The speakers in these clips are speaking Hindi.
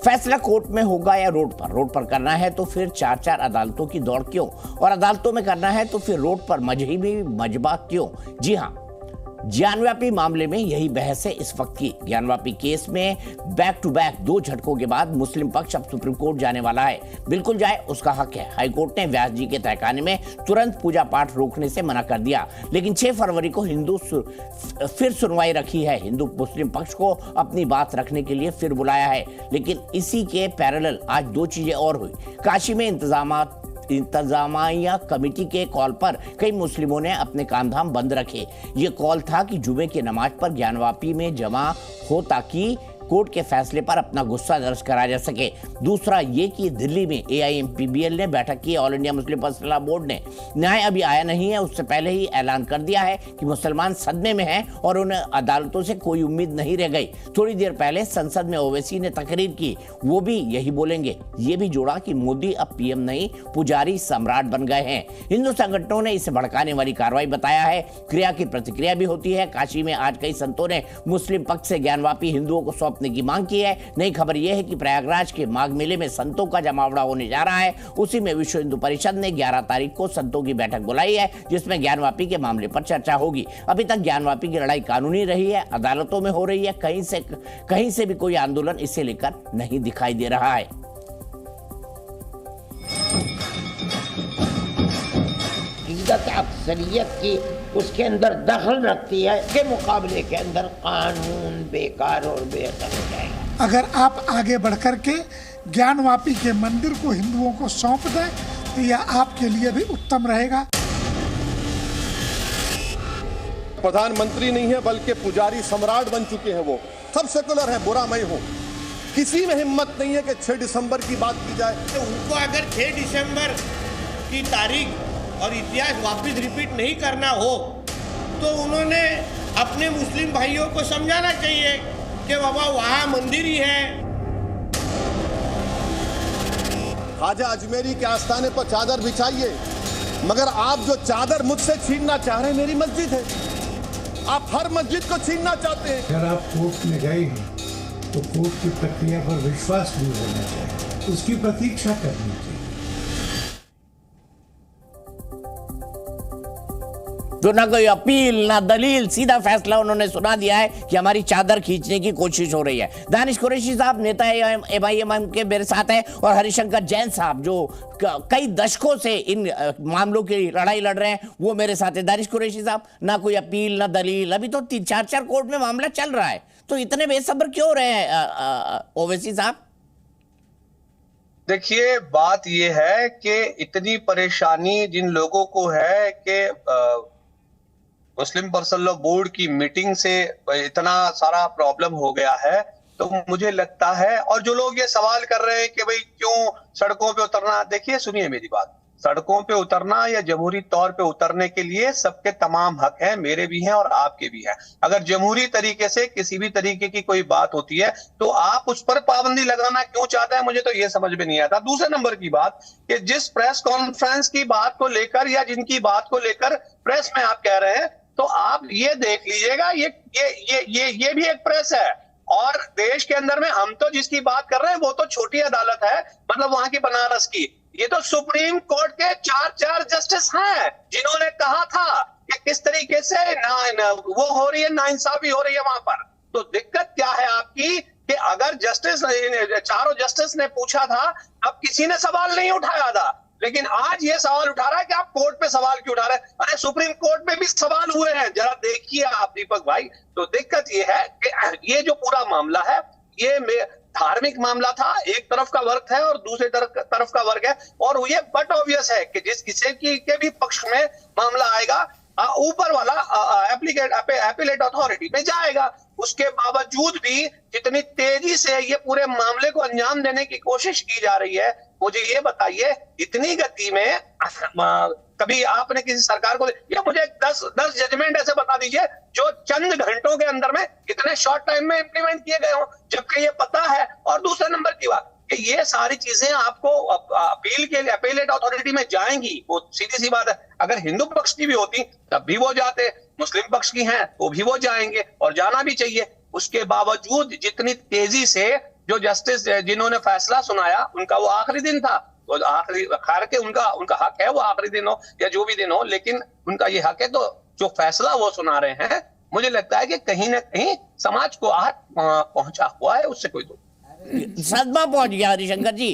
फैसला कोर्ट में होगा या रोड पर करना है तो फिर 4-4 अदालतों की दौड़ क्यों, और अदालतों में करना है तो फिर रोड पर मजहबी मजबा क्यों। जी हाँ, ज्ञानवापी मामले में यही बहस है इस वक्त की। ज्ञानवापी केस में बैक टू बैक 2 झटकों के बाद मुस्लिम पक्ष अब सुप्रीम कोर्ट जाने वाला है। बिल्कुल जाए, उसका हक है। हाईकोर्ट ने व्यास जी के तहखाने में तुरंत पूजा पाठ रोकने से मना कर दिया, लेकिन 6 फरवरी को फिर सुनवाई रखी है। हिंदू मुस्लिम पक्ष को अपनी बात रखने के लिए फिर बुलाया है, लेकिन इसी के पैरेलल आज 2 चीजें और हुई। काशी में इंतजामिया कमेटी के कॉल पर कई मुस्लिमों ने अपने काम धाम बंद रखे। ये कॉल था कि जुमे की नमाज पर ज्ञानवापी में जमा हो ताकि कोर्ट के फैसले पर अपना गुस्सा दर्ज कराया जा सके। दूसरा ये कि दिल्ली में AIMPBL ने बैठक की। All India Muslim personal board ने न्याय अभी आया नहीं है, उससे पहले ही ऐलान कर दिया है कि मुसलमान सदमे में हैं और उन्हें अदालतों से कोई उम्मीद नहीं रह गई। थोड़ी देर पहले संसद में ओवैसी ने तकरीर की, वो भी यही बोलेंगे। ये भी जोड़ा कि मोदी अब PM नहीं, पुजारी सम्राट बन गए हैं। हिंदू संगठनों ने इसे भड़काने वाली कार्रवाई बताया है। क्रिया की प्रतिक्रिया भी होती है। काशी में आज कई संतों ने मुस्लिम पक्ष से ज्ञानवापी हिंदुओं को सौंपने की मांग की है। नई खबर यह है कि प्रयागराज के माघ मेले में संतों का जमावड़ा होने जा रहा है। उसी में विश्व हिंदू परिषद ने 11 तारीख को संतों की बैठक बुलाई है, जिसमें ज्ञानवापी के मामले पर चर्चा होगी। अभी तक ज्ञानवापी की लड़ाई कानूनी रही है, अदालतों में हो रही है। कहीं से भी कोई आंदोलन इसे लेकर नहीं दिखाई दे रहा है। अक्सरियत की उसके अंदर दखल रखती है के मुकाबले के अंदर कानून बेकार और बेअसर हो जाएगा। अगर आप आगे बढ़कर के ज्ञानवापी के मंदिर को हिंदुओं को सौंप दें तो यह आपके लिए भी उत्तम रहेगा। प्रधानमंत्री नहीं है बल्कि पुजारी सम्राट बन चुके हैं। वो सब सेकुलर है, बुरा मैं हूँ। किसी में हिम्मत नहीं है कि 6 दिसंबर की बात की जाए। तो उनको अगर 6 दिसंबर की तारीख और इतिहास वापस रिपीट नहीं करना हो तो उन्होंने अपने मुस्लिम भाइयों को समझाना चाहिए कि बाबा वहाँ मंदिर ही है। ख्वाजा अजमेरी के आस्थाने पर चादर बिछाइए, मगर आप जो चादर मुझसे छीनना चाह रहे हैं मेरी मस्जिद है। आप हर मस्जिद को छीनना चाहते हैं। अगर आप कोर्ट में गए हैं तो कोर्ट की प्रक्रिया पर विश्वास भी होना चाहिए, उसकी प्रतीक्षा करनी चाहिए। तो ना कोई अपील ना दलील, सीधा फैसला उन्होंने सुना दिया है कि हमारी चादर खींचने की कोशिश हो रही है। दानिश कुरैशी साहब नेता MIM के मेरे साथ हैं, और हरिशंकर जैन साहब जो कई दशकों से इन मामलों की लड़ाई लड़ रहे हैं, वो मेरे साथ है। दानिश कुरैशी साहब, ना कोई अपील ना दलील, अभी तो 3-4 कोर्ट में मामला चल रहा है, तो इतने बेसब्र क्यों रहे हैं ओवैसी साहब? देखिए, बात यह है कि इतनी परेशानी जिन लोगों को है कि मुस्लिम पर्सनल लॉ बोर्ड की मीटिंग से इतना सारा प्रॉब्लम हो गया है, तो मुझे लगता है, और जो लोग ये सवाल कर रहे हैं कि भाई क्यों सड़कों पे उतरना, देखिए सुनिए मेरी बात, सड़कों पे उतरना या जमहूरी तौर पे उतरने के लिए सबके तमाम हक हैं, मेरे भी हैं और आपके भी हैं। अगर जमहूरी तरीके से किसी भी तरीके की कोई बात होती है तो आप उस पर पाबंदी लगाना क्यों चाहते हैं, मुझे तो ये समझ में नहीं आता। दूसरे नंबर की बात कि जिस प्रेस कॉन्फ्रेंस की बात को लेकर या जिनकी बात को लेकर प्रेस में आप कह रहे हैं, तो आप ये देख लीजिएगा, ये भी एक प्रेस है, और देश के अंदर में हम तो जिसकी बात कर रहे हैं वो तो छोटी अदालत है, मतलब वहां की बनारस की। ये तो सुप्रीम कोर्ट के 4 जस्टिस हैं जिन्होंने कहा था कि किस तरीके से वो हो रही है, नाइंसाफी हो रही है वहां पर। तो दिक्कत क्या है आपकी कि अगर चारों जस्टिस ने पूछा था, अब किसी ने सवाल नहीं उठाया था, लेकिन आज ये सवाल उठा रहा है कि आप कोर्ट पे सवाल क्यों उठा रहे हैं। अरे सुप्रीम कोर्ट में भी सवाल हुए हैं, जरा देखिए आप दीपक भाई। तो दिक्कत ये है कि ये जो पूरा मामला है ये धार्मिक मामला था, एक तरफ का वर्ग है और दूसरे तरफ का वर्ग है, और ये बट ऑब्वियस है कि जिस किसी के भी पक्ष में मामला आएगा ऊपर वाला एपीलेट अथॉरिटी में जाएगा। उसके बावजूद भी जितनी तेजी से ये पूरे मामले को अंजाम देने की कोशिश की जा रही है, मुझे ये बताइए इतनी गति में कभी आपने किसी सरकार को, या मुझे 10 जजमेंट ऐसे बता दीजिए जो चंद घंटों के अंदर में इतने शॉर्ट टाइम में इंप्लीमेंट किए गए हो, जबकि ये पता है। और दूसरे नंबर की बात कि ये सारी चीजें आपको अपील के लिए एपीलेट अथॉरिटी में जाएंगी, वो सीधी सी बात है। अगर हिंदू पक्ष की भी होती तब भी वो जाते, मुस्लिम पक्ष की हैं तो भी वो जाएंगे और जाना भी चाहिए। उसके बावजूद जितनी तेजी से जो जस्टिस जिन्होंने फैसला सुनाया उनका वो आखिरी दिन था, वो आखिरी खैर के उनका हक है वो आखिरी दिन हो या जो भी दिन हो, लेकिन उनका ये हक है। तो जो फैसला वो सुना रहे हैं, मुझे लगता है कि कहीं ना कहीं समाज को आहत पहुंचा हुआ है, उससे कोई दो सदमा पहुंच गया। हरिशंकर जी,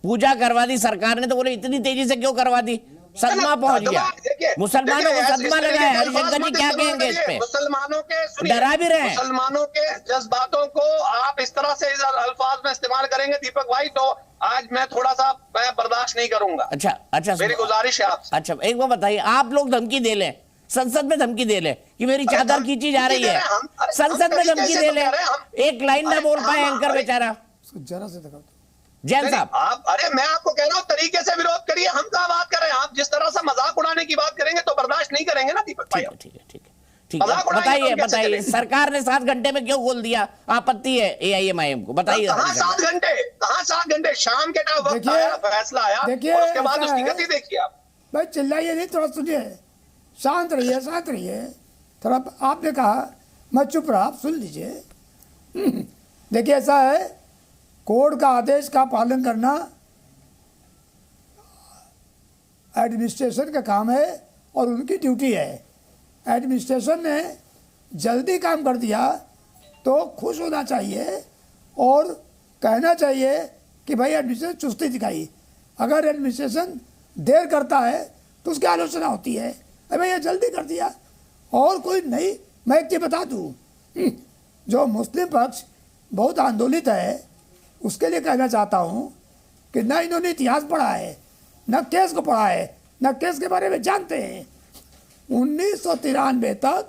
पूजा करवा दी सरकार ने, तो बोले इतनी तेजी से क्यों करवा दी? सदमा पहुंच गया, मुसलमानों को सदमा लगा है। हरिशंकर जी क्या कहेंगे इस पे? मुसलमानों के डरा भी रहे हैं, मुसलमानों के जज्बातों को आप इस तरह से अल्फाज में इस्तेमाल करेंगे दीपक भाई, तो आज मैं थोड़ा सा मैं बर्दाश्त नहीं करूंगा। अच्छा मेरी गुजारिश है आपसे। अच्छा, एक बार बताइए, आप लोग धमकी दे लें, संसद में धमकी दे ले कि मेरी चादर खींची जा रही है, संसद में धमकी दे ले, एक लाइन ना बोल पाए एंकर बेचारा। जरा से दिखाओ जैन साहब। आप, अरे मैं आपको कह रहा हूँ तरीके से विरोध करिए, हम क्या बात कर रहे हैं? आप जिस तरह से मजाक उड़ाने की बात करेंगे तो बर्दाश्त नहीं करेंगे ना दीपक भाई। ठीक है, बताइए सरकार ने 7 घंटे में क्यों खोल दिया? आपत्ति है AIM को, बताइए। कहाँ 7 घंटे? शाम के टाइम वक्त आया, फैसला आया, उसके बाद उसकी गति देखिए आप। भाई चिल्लाइए नहीं, थोड़ा सुनिए, शांत रहिए थोड़ा। आपने कहा मैं चुप रहा, आप सुन लीजिए। देखिए ऐसा है, कोर्ट का आदेश का पालन करना एडमिनिस्ट्रेशन का काम है और उनकी ड्यूटी है। एडमिनिस्ट्रेशन ने जल्दी काम कर दिया तो खुश होना चाहिए और कहना चाहिए कि भाई एडमिनिस्ट्रेशन चुस्ती दिखाई। अगर एडमिनिस्ट्रेशन देर करता है तो उसकी आलोचना होती है, अरे भैया जल्दी कर दिया। और कोई नहीं, मैं एक चीज़ बता दूँ, जो मुस्लिम पक्ष बहुत आंदोलित है उसके लिए कहना चाहता हूँ कि न इन्होंने इतिहास पढ़ा है, न केस को पढ़ा है, न केस के बारे में जानते हैं। 1993 तक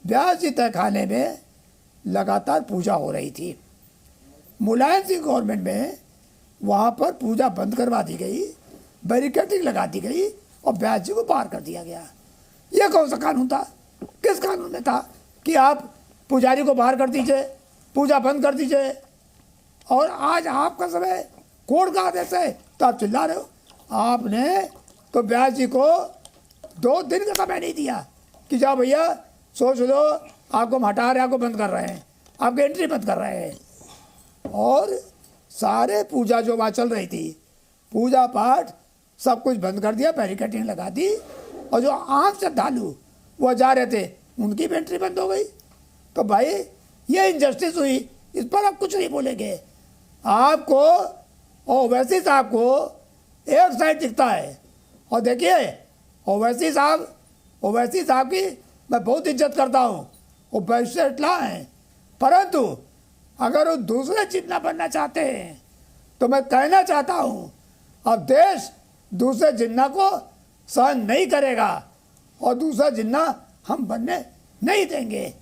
ब्यास जी तहखाने में लगातार पूजा हो रही थी। मुलायम सिंह गवर्नमेंट में वहाँ पर पूजा बंद करवा दी गई, बैरिकेडिंग लगा दी गई और ब्यास जी को बाहर कर दिया गया। यह कौन सा कानून था? किस कानून में था कि आप पुजारी को बाहर कर दीजिए, पूजा बंद कर दीजिए? और आज आपका समय कोर्ट का आदेश है तो आप चिल्ला रहे हो। आपने तो ब्यास जी को 2 दिन का समय नहीं दिया कि जाओ भैया सोच लो, आपको हम हटा रहे हैं, आपको बंद कर रहे हैं, आपकी एंट्री बंद कर रहे हैं। और सारे पूजा जो वहाँ चल रही थी, पूजा पाठ सब कुछ बंद कर दिया, बैरिकेडिंग लगा दी। और जो आम श्रद्धालु वो जा रहे थे उनकी भी एंट्री बंद हो गई। तो भाई ये इनजस्टिस हुई, इस पर आप कुछ नहीं बोलेंगे। आपको ओवैसी साहब को एक साइड दिखता है। और देखिए ओवैसी साहब की मैं बहुत इज्जत करता हूँ, वो बैरिस्टर हैं, परंतु अगर वो दूसरे जिन्ना बनना चाहते हैं तो मैं कहना चाहता हूँ अब देश दूसरे जिन्ना को सहन नहीं करेगा और दूसरा जिन्ना हम बनने नहीं देंगे।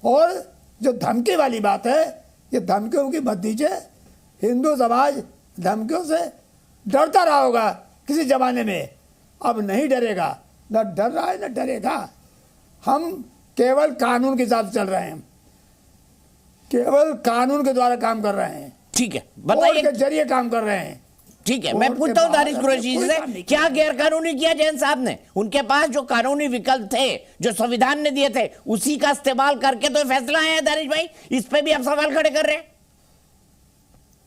और जो धमकी वाली बात है, ये धमकियों की मत दीजिए। हिंदू समाज धमकियों से डरता रहा होगा किसी जमाने में, अब नहीं डरेगा, न डर रहा है न डरेगा। हम केवल कानून के हिसाब से चल रहे हैं, केवल कानून के द्वारा काम कर रहे हैं। ठीक है, बताइए, के जरिए काम कर रहे हैं। ठीक है, मैं पूछता हूँ दानिश कुरैशी से, क्या गैर कानूनी किया जैन साहब ने? उनके पास जो कानूनी विकल्प थे, जो संविधान ने दिए थे, उसी का इस्तेमाल करके तो फैसला आया है। दानिश भाई, इस पे भी आप सवाल खड़े कर रहे हैं।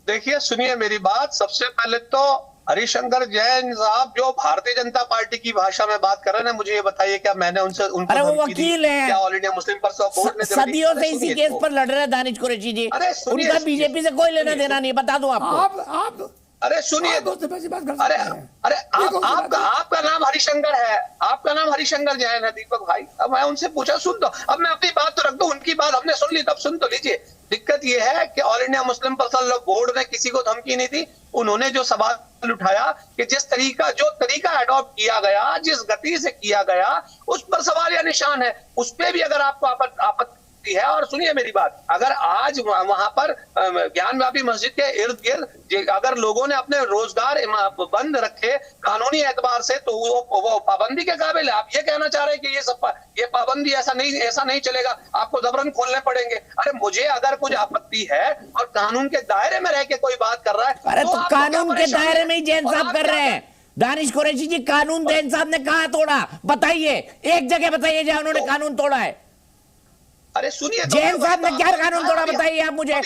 देखिए सुनिए मेरी बात, सबसे पहले तो हरिशंकर जैन साहब जो भारतीय जनता पार्टी की भाषा में बात कर रहे हैं, मुझे ये बताइए क्या मैंने उनसे अरे वो वकील है, क्या all India Muslim personal court ने सदियों से इसी केस पर लड़ रहे हैं दानिश कुरैशी जी। उनका बीजेपी से कोई लेना देना नहीं, बता दूं आपको। आप अरे सुनिए, अरे आपका नाम हरिशंकर है, आपका नाम हरिशंकर जैन है दीपक भाई। अब मैं उनसे पूछा, सुन दो, अब मैं अपनी बात तो रख दूं, उनकी बात हमने सुन ली, तब सुन तो लीजिए। दिक्कत यह है कि all India Muslim personal law board ने किसी को धमकी नहीं दी। उन्होंने जो सवाल उठाया कि जो तरीका अडॉप्ट किया गया, जिस गति से किया गया, उस पर सवाल या निशान है। उस पर भी अगर आपको आपत्ति है, और सुनिए मेरी बात, अगर आज वहां पर ज्ञानव्यापी मस्जिद के इर्द गिर्द अगर लोगों ने अपने रोजगार बंद रखे कानूनी एतबार से, तो वो पाबंदी के काबिल है। आप ये कहना चाह रहे हैं कि ये पाबंदी ऐसा नहीं चलेगा, आपको जबरन खोलने पड़ेंगे। अरे मुझे अगर कुछ आपत्ति है और कानून के दायरे में रह के कोई बात कर रहा है, अरे तो कानून के दायरे में ही जैन साहब कर रहे हैं। दानिश कुरैशी जी, कानून जैन साहब ने कहा तोड़ा? बताइए, एक जगह बताइए जहां उन्होंने कानून तोड़ा है। अरे सुनिए, जैन साहब ने क्या कानून तोड़ा, बताइए आप मुझे।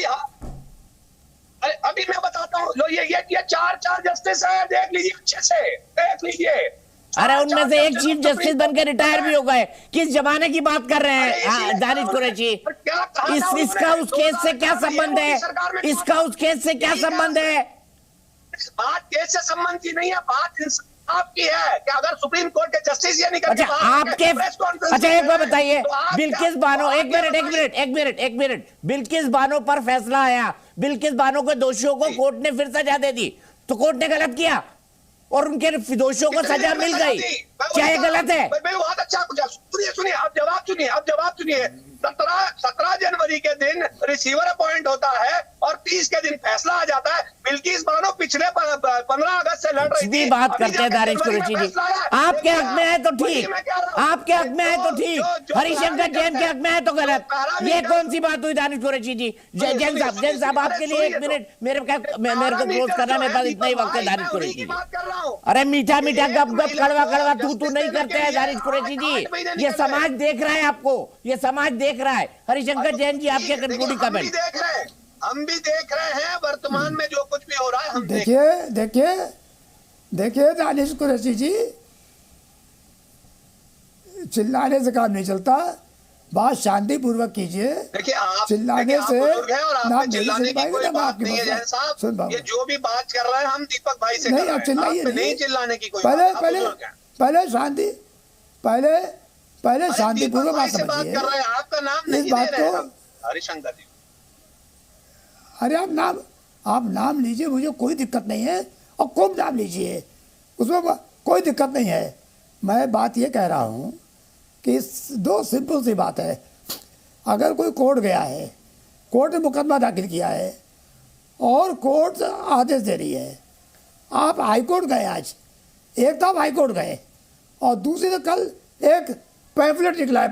अरे अभी मैं बताता हूँ, लो ये चार जस्टिस है, देख लीजिए अच्छे से, देख लीजिए। अरे उनमें से एक चीफ जस्टिस बनकर रिटायर भी हो गए। किस जमाने की बात कर ररे हैं दानिश कुरैशी? इसका उस केस से क्या संबंध है? इसका उस केस से क्या संबंध है? बात केस से संबंध की नहीं है, बात आपकी है कि अगर सुप्रीम कोर्ट के जस्टिस ये नहीं करते। अच्छा आपके, अच्छा एक बात बताइए, बिल्किस बानो, एक मिनट, बिल्किस बानो पर फैसला आया, बिल्किस बानो के दोषियों को कोर्ट ने फिर सजा दे दी, तो कोर्ट ने गलत किया और उनके दोषियों को सजा मिल गई, क्या ये गलत है? बहुत अच्छा, सुनिए अब जवाब सुनिए। 17 जनवरी के दिन रिसीवर अपॉइंट होता है और 30 के दिन फैसला आ जाता है। बिल्किस बानो पिछले 15 अगस्त से लड़ रही थी। बात करते हैं दानिश कुरैशी जी, आपके हक में है तो ठीक, आपके हक में है तो ठीक, हरिशंकर जैन के हक में है तो गलत। ये कौन सी बात हुई दानिश कुरैशी जी? जैन साहब आपके लिए 1 मिनट, मेरे को क्लोज करना, मेरे पास इतना ही वक्त है दानिश कुरैशी जी। अरे मीठा गप कड़वा तू नहीं करते हैं दानिश कुरैशी जी, ये समाज देख रहा है आपको, ये समाज देख रहा है। हरिशंकर जैन जी आपके कंक्लूडिंग कमेंट। हम भी देख रहे हैं वर्तमान में जो कुछ भी हो रहा है, हम देखिए दानिश कुरैशी जी, चिल्लाने से काम नहीं चलता, बात शांति पूर्वक कीजिए। देखिए आप चिल्लाने से ना चिल्लाने की कोई बात नहीं है जैन साहब, ये जो भी बात कर रहे हैं हम दीपक भाई से कर रहे हैं, चिल्लाइए नहीं चिल्लाने की कोई पहले शांतिपूर्वक बात समझिए। आपका नाम नहीं ले रहे हैं हरिशंकर जी। अरे आप नाम लीजिए, मुझे कोई दिक्कत नहीं है, और खूब नाम लीजिए, उसमें कोई दिक्कत नहीं है। मैं बात ये कह रहा हूँ कि दो सिंपल सी बात है। अगर कोई कोर्ट गया है, कोर्ट ने मुकदमा दाखिल किया है और कोर्ट आदेश दे रही है, आप हाई कोर्ट गए, आज एक तो आप हाई कोर्ट गए और दूसरी तो कल एक पैम्फलेट निकला है,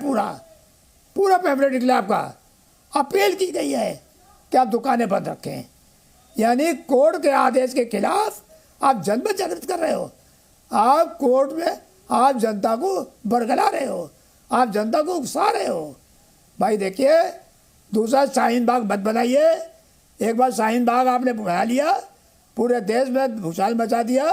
पूरा पैम्फलेट निकला है आपका, अपील की गई है कि आप दुकानें बंद रखें। यानी कोर्ट के आदेश के खिलाफ आप जनमत जागृत कर रहे हो, आप कोर्ट में आप जनता को बरगला रहे हो, आप जनता को उकसा रहे हो। भाई देखिए, दूसरा शाहीन बाग मत बनाइए। एक बार शाहीन बाग आपने बना लिया, पूरे देश में भूचाल मचा दिया,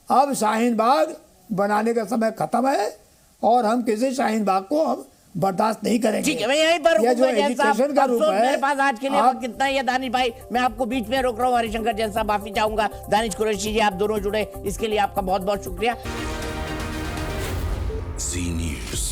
अब शाहीन बाग बनाने का समय खत्म है और हम किसी शाहीन बाग को हम बर्दाश्त नहीं करेंगे। ठीक है, मैं यहीं पर ये जो एजुकेशन का रूप है, मेरे पास आज के लिए वक्त कितना ही है दानिश भाई, मैं आपको बीच में रोक रहा हूँ। हरिशंकर जैन साहब माफी चाहूंगा, दानिश कुरैशी जी आप दोनों जुड़े, इसके लिए आपका बहुत बहुत शुक्रिया। जी न्यूज़।